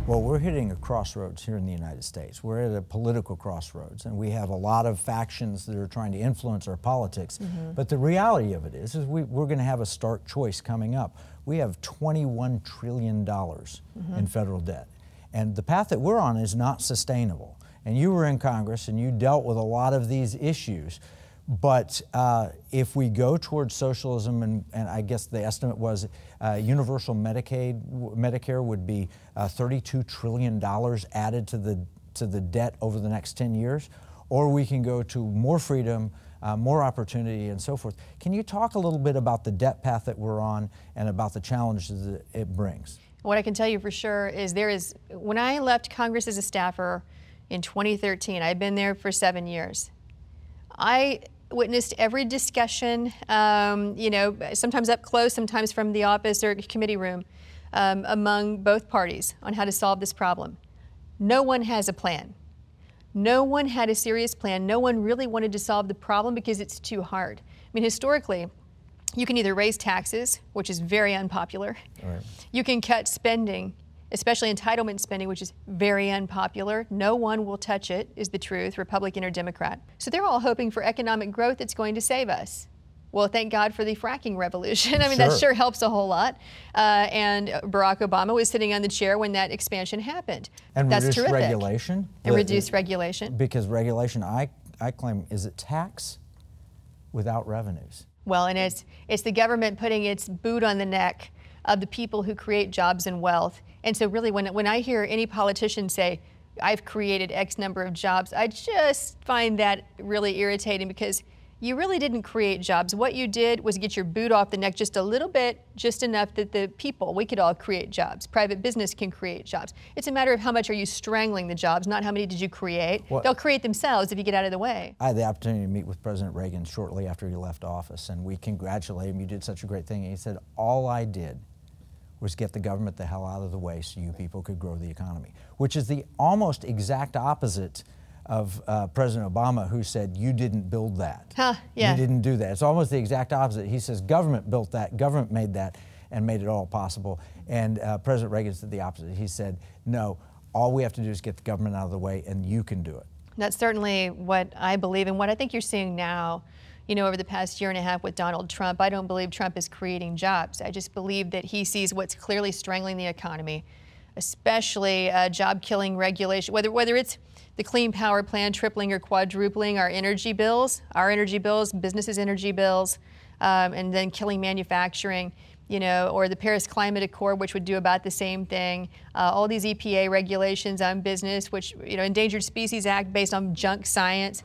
Well, we're hitting a crossroads here in the United States. We're at a political crossroads, and we have a lot of factions that are trying to influence our politics. But the reality of it is we're going to have a stark choice coming up. We have $21 trillion in federal debt, and the path that we're on is not sustainable. And you were in Congress, and you dealt with a lot of these issues. But if we go towards socialism, and I guess the estimate was universal Medicare would be $32 trillion added to the debt over the next 10 years, or we can go to more freedom, more opportunity, and so forth. Can you talk a little bit about the debt path that we're on and about the challenges that it brings? What I can tell you for sure is when I left Congress as a staffer in 2013, I've been there for 7 years. I witnessed every discussion, sometimes up close, sometimes from the office or committee room, among both parties on how to solve this problem. No one has a plan. No one had a serious plan. No one really wanted to solve the problem because it's too hard. I mean, historically, you can either raise taxes, which is very unpopular. Right. You can cut spending, especially entitlement spending, which is very unpopular. No one will touch it, is the truth, Republican or Democrat. So they're all hoping for economic growth that's going to save us. Well, thank God for the fracking revolution. I mean, that sure helps a whole lot. And Barack Obama was sitting on the chair when that expansion happened. And that's reduced terrific. Regulation? And reduced regulation. Because regulation, I claim, is a tax without revenues. Well, and it's the government putting its boot on the neck of the people who create jobs and wealth. And so really when I hear any politician say, I've created X number of jobs, I just find that really irritating because you really didn't create jobs. What you did was get your boot off the neck just a little bit, just enough that the people, we could all create jobs. Private business can create jobs. It's a matter of how much are you strangling the jobs, not how many did you create. Well, they'll create themselves if you get out of the way. I had the opportunity to meet with President Reagan shortly after he left office, and we congratulated him. You did such a great thing. And he said, all I did was get the government the hell out of the way so you people could grow the economy, which is the almost exact opposite of President Obama, who said, you didn't build that. You didn't do that. It's almost the exact opposite. He says, government built that, government made that, and made it all possible. And President Reagan said the opposite. He said, no, all we have to do is get the government out of the way, and you can do it. That's certainly what I believe, and what I think you're seeing now, over the past year and a half with Donald Trump. I don't believe Trump is creating jobs. I just believe that he sees what's clearly strangling the economy, especially job-killing regulation, whether it's the Clean Power Plan tripling or quadrupling our energy bills, businesses' energy bills, and then killing manufacturing, or the Paris Climate Accord, which would do about the same thing. All these EPA regulations on business, which, Endangered Species Act based on junk science.